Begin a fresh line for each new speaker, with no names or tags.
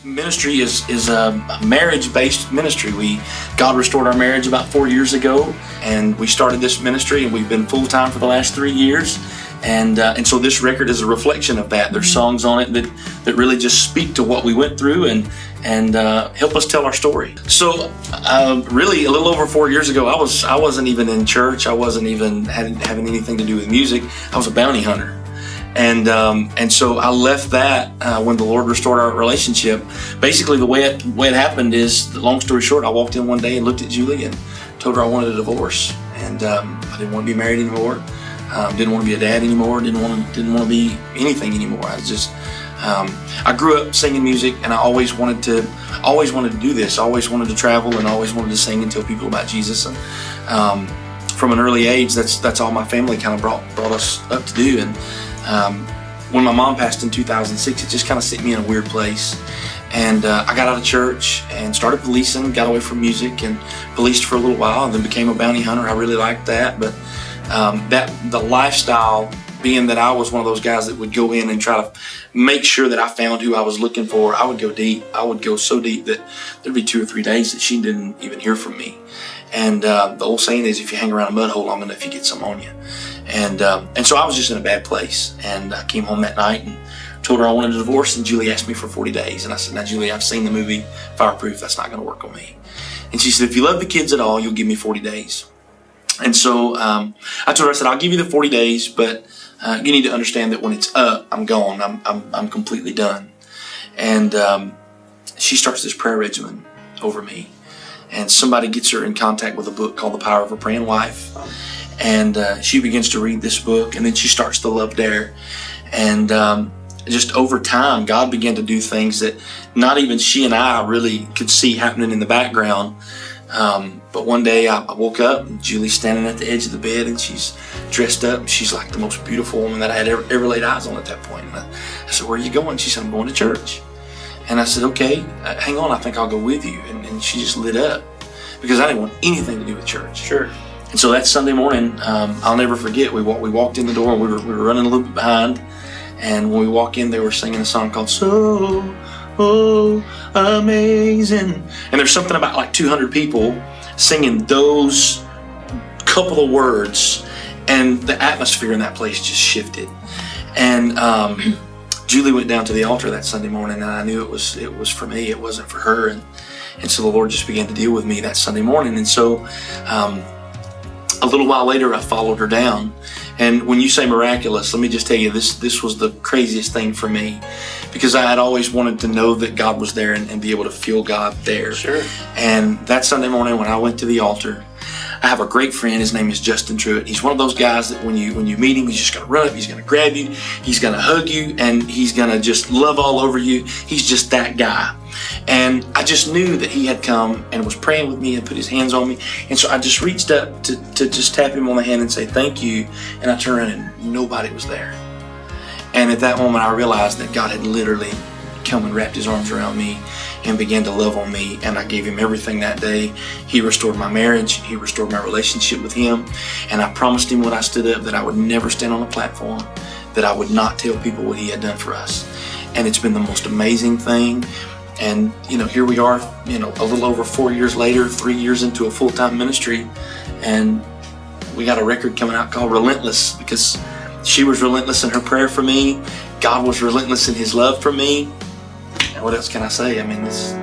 Ministry is a marriage-based ministry. God restored our marriage about 4 years ago, and we started this ministry, and we've been full-time for the last 3 years. And so this record is a reflection of that. There's songs on it that really just speak to what we went through and help us tell our story. So really, a little over 4 years ago, I wasn't even in church. I wasn't even having anything to do with music. I was a bounty hunter. And so I left that when the Lord restored our relationship. Basically, the way it happened is, long story short, I walked in one day and looked at Julie and told her I wanted a divorce, and I didn't want to be married anymore. Didn't want to be a dad anymore. Didn't want to be anything anymore. I grew up singing music, and I always wanted to do this. I always wanted to travel, and always wanted to sing and tell people about Jesus. And from an early age, that's all my family kind of brought us up to do. And when my mom passed in 2006, it just kind of set me in a weird place. And I got out of church and started policing, got away from music and policed for a little while, and then became a bounty hunter. I really liked that, but the lifestyle, being that I was one of those guys that would go in and try to make sure that I found who I was looking for, I would go deep. I would go so deep that there'd be 2 or 3 days that she didn't even hear from me. And the old saying is, if you hang around a mud hole long enough, you get some on you. And so I was just in a bad place. And I came home that night and told her I wanted a divorce, and Julie asked me for 40 days. And I said, now, Julie, I've seen the movie Fireproof. That's not going to work on me. And she said, if you love the kids at all, you'll give me 40 days. And so I told her, I said, I'll give you the 40 days, but you need to understand that when it's up, I'm gone. I'm completely done. And she starts this prayer regimen over me. And somebody gets her in contact with a book called The Power of a Praying Wife. And she begins to read this book, and then she starts the Love Dare. And just over time, God began to do things that not even she and I really could see happening in the background. But one day I woke up, and Julie's standing at the edge of the bed, and she's dressed up, and she's like the most beautiful woman that I had ever laid eyes on at that point. And I said, where are you going? She said, I'm going to church. And I said, okay, hang on, I think I'll go with you. And she just lit up, because I didn't want anything to do with church.
Sure.
And so that Sunday morning, I'll never forget, we walked in the door, and we were running a little bit behind. And when we walk in, they were singing a song called So Amazing. And there's something about like 200 people singing those couple of words, and the atmosphere in that place just shifted. And Julie went down to the altar that Sunday morning, and I knew it was for me. It wasn't for her. And so the Lord just began to deal with me that Sunday morning. And so a little while later, I followed her down. And when you say miraculous, let me just tell you, this was the craziest thing for me, because I had always wanted to know that God was there and be able to feel God there.
Sure.
And that Sunday morning when I went to the altar, I have a great friend. His name is Justin Truitt. He's one of those guys that when you meet him, he's just going to run up, he's going to grab you, he's going to hug you, and he's going to just love all over you. He's just that guy. And I just knew that he had come and was praying with me and put his hands on me. And so I just reached up to just tap him on the hand and say, thank you. And I turned around and nobody was there. And at that moment, I realized that God had literally come and wrapped his arms around me and began to love on me. And I gave him everything that day. He restored my marriage. He restored my relationship with him. And I promised him when I stood up that I would never stand on a platform, that I would not tell people what he had done for us. And it's been the most amazing thing. And, here we are, a little over 4 years later, 3 years into a full-time ministry, and we got a record coming out called Relentless, because she was relentless in her prayer for me. God was relentless in his love for me. And what else can I say? I mean, this